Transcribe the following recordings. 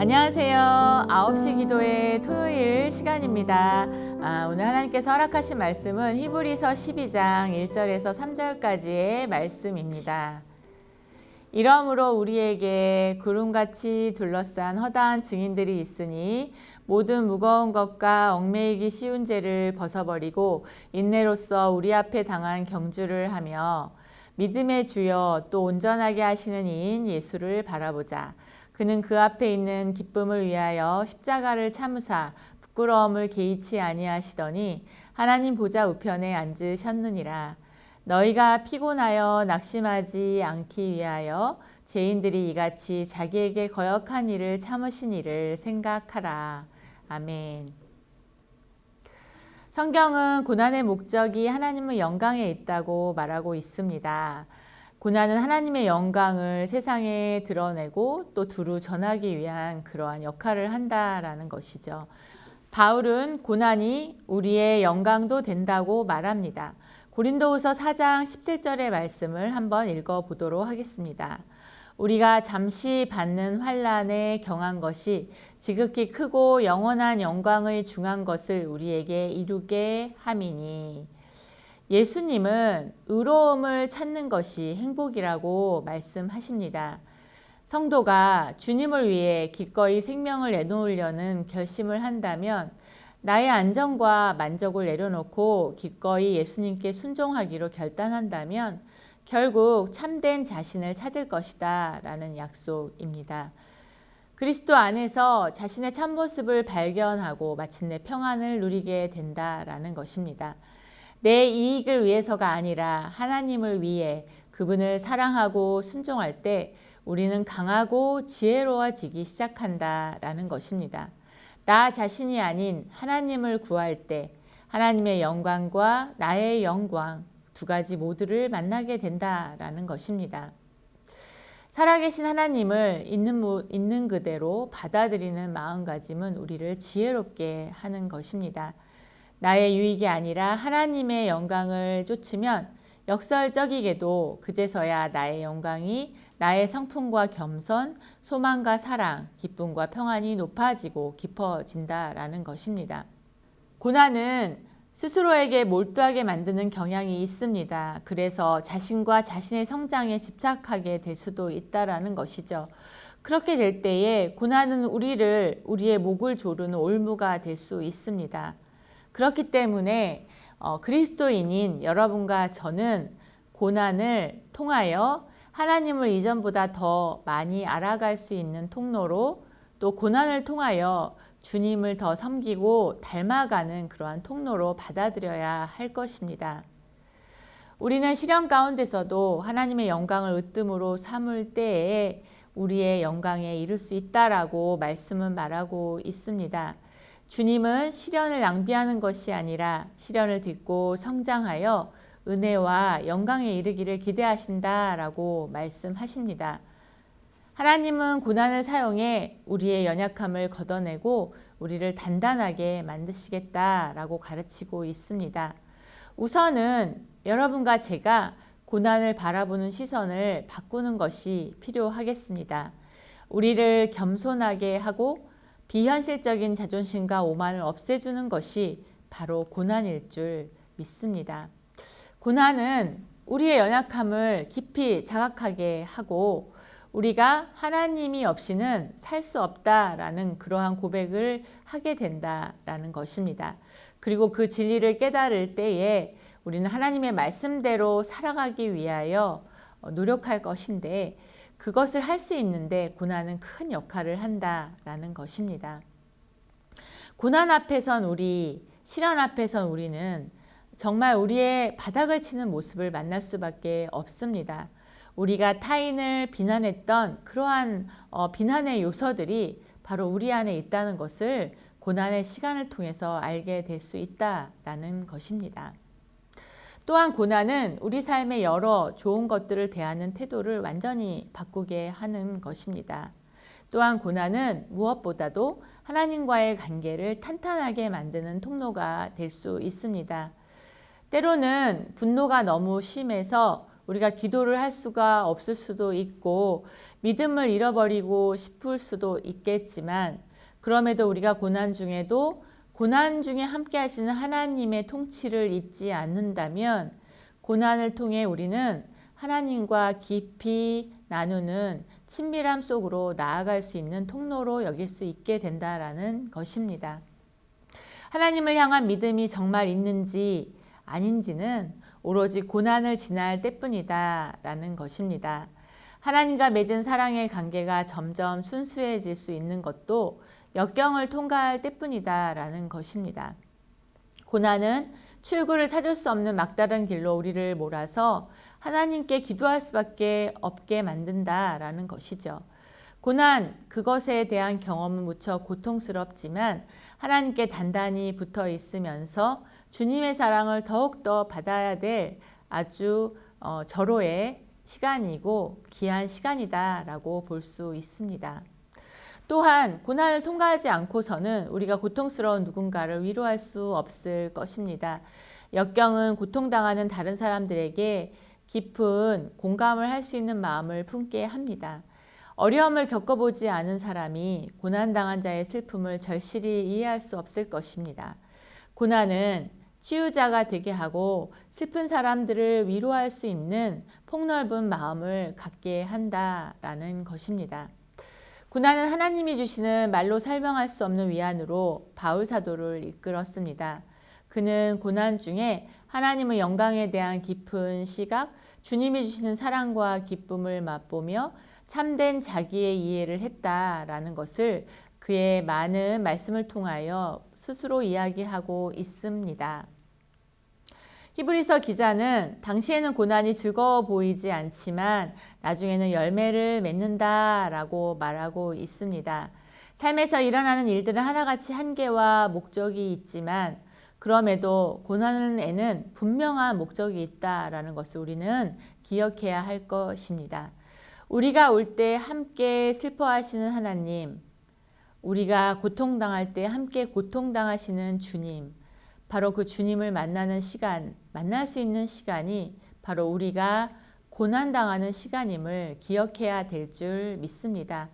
안녕하세요. 9시 기도의 토요일 시간입니다. 오늘 하나님께서 허락하신 말씀은 히브리서 12장 1절에서 3절까지의 말씀입니다. 이러므로 우리에게 구름같이 둘러싼 허다한 증인들이 있으니 모든 무거운 것과 얽매이기 쉬운 죄를 벗어버리고 인내로써 우리 앞에 당한 경주를 하며 믿음의 주여 또 온전하게 하시는 이인 예수를 바라보자. 그는 그 앞에 있는 기쁨을 위하여 십자가를 참으사 부끄러움을 개의치 아니하시더니 하나님 보좌 우편에 앉으셨느니라. 너희가 피곤하여 낙심하지 않기 위하여 죄인들이 이같이 자기에게 거역한 일을 참으신 일을 생각하라. 아멘. 성경은 고난의 목적이 하나님의 영광에 있다고 말하고 있습니다. 고난은 하나님의 영광을 세상에 드러내고 또 두루 전하기 위한 그러한 역할을 한다라는 것이죠. 바울은 고난이 우리의 영광도 된다고 말합니다. 고린도후서 4장 17절의 말씀을 한번 읽어보도록 하겠습니다. 우리가 잠시 받는 환난에 경한 것이 지극히 크고 영원한 영광의 중한 것을 우리에게 이루게 함이니. 예수님은 의로움을 찾는 것이 행복이라고 말씀하십니다. 성도가 주님을 위해 기꺼이 생명을 내놓으려는 결심을 한다면 나의 안정과 만족을 내려놓고 기꺼이 예수님께 순종하기로 결단한다면 결국 참된 자신을 찾을 것이다 라는 약속입니다. 그리스도 안에서 자신의 참모습을 발견하고 마침내 평안을 누리게 된다라는 것입니다. 내 이익을 위해서가 아니라 하나님을 위해 그분을 사랑하고 순종할 때 우리는 강하고 지혜로워지기 시작한다라는 것입니다. 나 자신이 아닌 하나님을 구할 때 하나님의 영광과 나의 영광 두 가지 모두를 만나게 된다라는 것입니다. 살아계신 하나님을 있는 그대로 받아들이는 마음가짐은 우리를 지혜롭게 하는 것입니다. 나의 유익이 아니라 하나님의 영광을 쫓으면 역설적이게도 그제서야 나의 영광이 나의 성품과 겸손, 소망과 사랑, 기쁨과 평안이 높아지고 깊어진다라는 것입니다. 고난은 스스로에게 몰두하게 만드는 경향이 있습니다. 그래서 자신과 자신의 성장에 집착하게 될 수도 있다라는 것이죠. 그렇게 될 때에 고난은 우리의 목을 조르는 올무가 될 수 있습니다. 그렇기 때문에 그리스도인인 여러분과 저는 고난을 통하여 하나님을 이전보다 더 많이 알아갈 수 있는 통로로 또 고난을 통하여 주님을 더 섬기고 닮아가는 그러한 통로로 받아들여야 할 것입니다. 우리는 시련 가운데서도 하나님의 영광을 으뜸으로 삼을 때에 우리의 영광에 이를 수 있다라고 말씀은 말하고 있습니다. 주님은 시련을 낭비하는 것이 아니라 시련을 딛고 성장하여 은혜와 영광에 이르기를 기대하신다라고 말씀하십니다. 하나님은 고난을 사용해 우리의 연약함을 걷어내고 우리를 단단하게 만드시겠다라고 가르치고 있습니다. 우선은 여러분과 제가 고난을 바라보는 시선을 바꾸는 것이 필요하겠습니다. 우리를 겸손하게 하고 비현실적인 자존심과 오만을 없애주는 것이 바로 고난일 줄 믿습니다. 고난은 우리의 연약함을 깊이 자각하게 하고 우리가 하나님이 없이는 살 수 없다라는 그러한 고백을 하게 된다라는 것입니다. 그리고 그 진리를 깨달을 때에 우리는 하나님의 말씀대로 살아가기 위하여 노력할 것인데 그것을 할 수 있는데 고난은 큰 역할을 한다라는 것입니다. 고난 앞에선 시련 앞에선 우리는 정말 우리의 바닥을 치는 모습을 만날 수밖에 없습니다. 우리가 타인을 비난했던 그러한 비난의 요소들이 바로 우리 안에 있다는 것을 고난의 시간을 통해서 알게 될 수 있다라는 것입니다. 또한 고난은 우리 삶의 여러 좋은 것들을 대하는 태도를 완전히 바꾸게 하는 것입니다. 또한 고난은 무엇보다도 하나님과의 관계를 탄탄하게 만드는 통로가 될 수 있습니다. 때로는 분노가 너무 심해서 우리가 기도를 할 수가 없을 수도 있고 믿음을 잃어버리고 싶을 수도 있겠지만 그럼에도 우리가 고난 중에도 고난 중에 함께 하시는 하나님의 통치를 잊지 않는다면 고난을 통해 우리는 하나님과 깊이 나누는 친밀함 속으로 나아갈 수 있는 통로로 여길 수 있게 된다라는 것입니다. 하나님을 향한 믿음이 정말 있는지 아닌지는 오로지 고난을 지날 때뿐이다 라는 것입니다. 하나님과 맺은 사랑의 관계가 점점 순수해질 수 있는 것도 역경을 통과할 때뿐이다 라는 것입니다. 고난은 출구를 찾을 수 없는 막다른 길로 우리를 몰아서 하나님께 기도할 수밖에 없게 만든다 라는 것이죠. 고난, 그것에 대한 경험은 무척 고통스럽지만 하나님께 단단히 붙어 있으면서 주님의 사랑을 더욱더 받아야 될 아주 절호의 시간이고 귀한 시간이다 라고 볼 수 있습니다. 또한 고난을 통과하지 않고서는 우리가 고통스러운 누군가를 위로할 수 없을 것입니다. 역경은 고통당하는 다른 사람들에게 깊은 공감을 할 수 있는 마음을 품게 합니다. 어려움을 겪어보지 않은 사람이 고난당한 자의 슬픔을 절실히 이해할 수 없을 것입니다. 고난은 치유자가 되게 하고 슬픈 사람들을 위로할 수 있는 폭넓은 마음을 갖게 한다라는 것입니다. 고난은 하나님이 주시는 말로 설명할 수 없는 위안으로 바울 사도를 이끌었습니다. 그는 고난 중에 하나님의 영광에 대한 깊은 시각, 주님이 주시는 사랑과 기쁨을 맛보며 참된 자기의 이해를 했다라는 것을 그의 많은 말씀을 통하여 스스로 이야기하고 있습니다. 히브리서 기자는 당시에는 고난이 즐거워 보이지 않지만 나중에는 열매를 맺는다라고 말하고 있습니다. 삶에서 일어나는 일들은 하나같이 한계와 목적이 있지만 그럼에도 고난에는 분명한 목적이 있다라는 것을 우리는 기억해야 할 것입니다. 우리가 올 때 함께 슬퍼하시는 하나님, 우리가 고통당할 때 함께 고통당하시는 주님, 바로 그 주님을 만나는 시간, 만날 수 있는 시간이 바로 우리가 고난당하는 시간임을 기억해야 될 줄 믿습니다.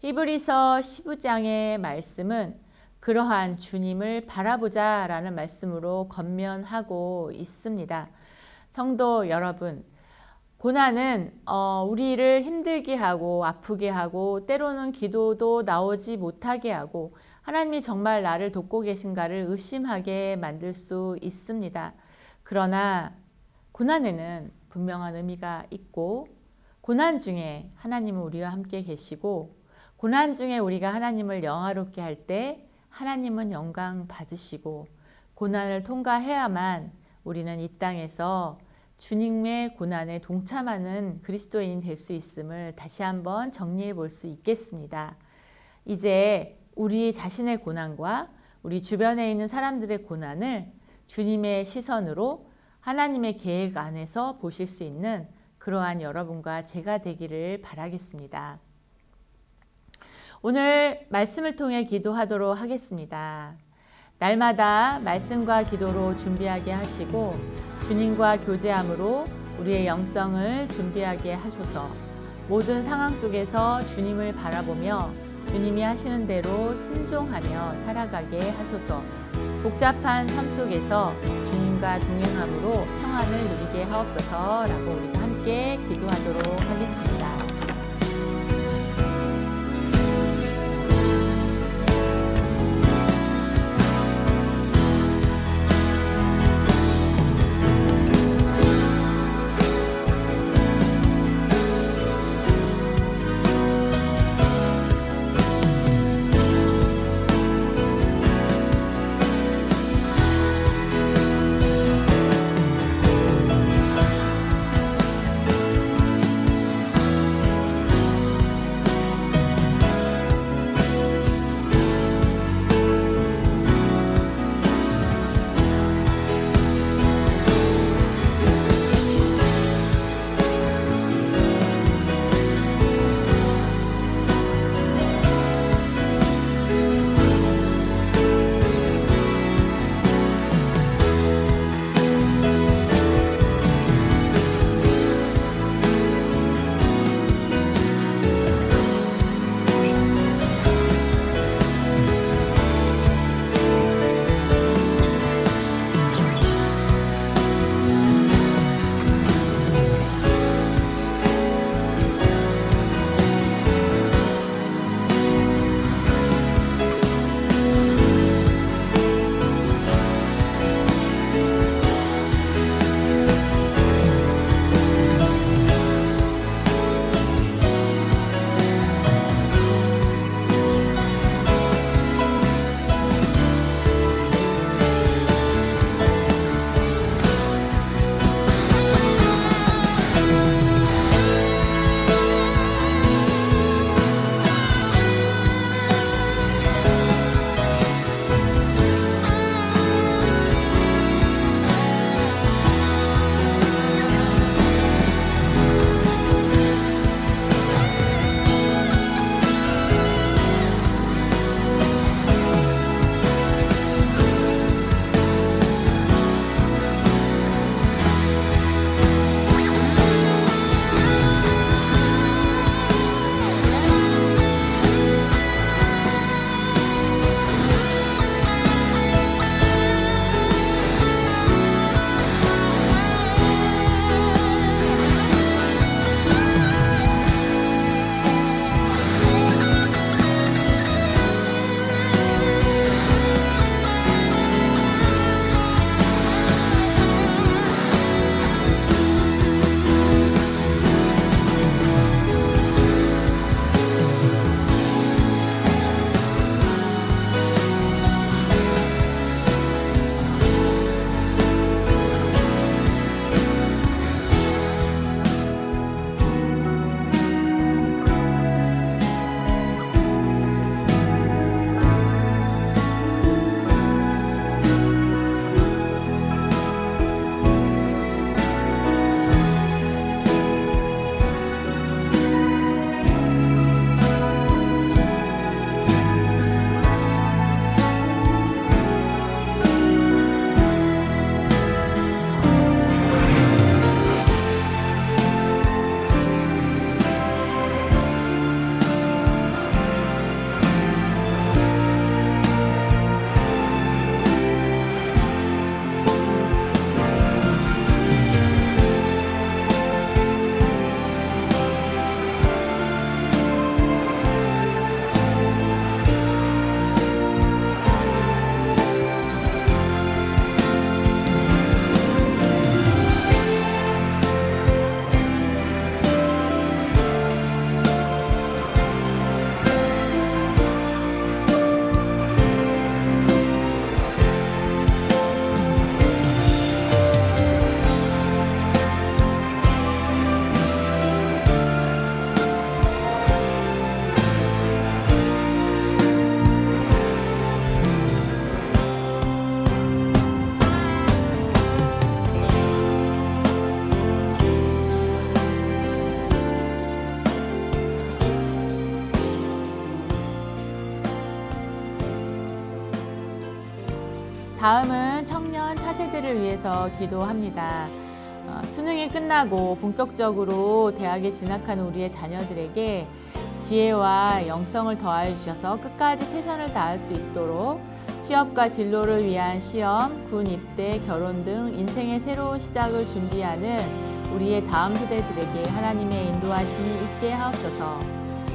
히브리서 15장의 말씀은 그러한 주님을 바라보자 라는 말씀으로 권면하고 있습니다. 성도 여러분, 고난은 우리를 힘들게 하고 아프게 하고 때로는 기도도 나오지 못하게 하고 하나님이 정말 나를 돕고 계신가를 의심하게 만들 수 있습니다. 그러나 고난에는 분명한 의미가 있고 고난 중에 하나님은 우리와 함께 계시고 고난 중에 우리가 하나님을 영화롭게 할 때 하나님은 영광 받으시고 고난을 통과해야만 우리는 이 땅에서 주님의 고난에 동참하는 그리스도인이 될 수 있음을 다시 한번 정리해 볼 수 있겠습니다. 이제 우리 자신의 고난과 우리 주변에 있는 사람들의 고난을 주님의 시선으로 하나님의 계획 안에서 보실 수 있는 그러한 여러분과 제가 되기를 바라겠습니다. 오늘 말씀을 통해 기도하도록 하겠습니다. 날마다 말씀과 기도로 준비하게 하시고 주님과 교제함으로 우리의 영성을 준비하게 하소서. 모든 상황 속에서 주님을 바라보며 주님이 하시는 대로 순종하며 살아가게 하소서. 복잡한 삶 속에서 주님과 동행함으로 평안을 누리게 하옵소서라고 우리가 함께 기도하도록 하겠습니다. 다음은 청년 차세대를 위해서 기도합니다. 수능이 끝나고 본격적으로 대학에 진학하는 우리의 자녀들에게 지혜와 영성을 더하여 주셔서 끝까지 최선을 다할 수 있도록 취업과 진로를 위한 시험, 군 입대, 결혼 등 인생의 새로운 시작을 준비하는 우리의 다음 세대들에게 하나님의 인도하심이 있게 하옵소서.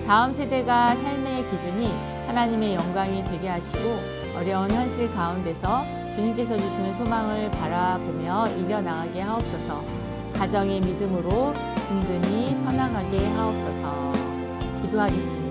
다음 세대가 삶의 기준이 하나님의 영광이 되게 하시고 어려운 현실 가운데서 주님께서 주시는 소망을 바라보며 이겨나가게 하옵소서. 가정의 믿음으로 든든히 서나가게 하옵소서. 기도하겠습니다.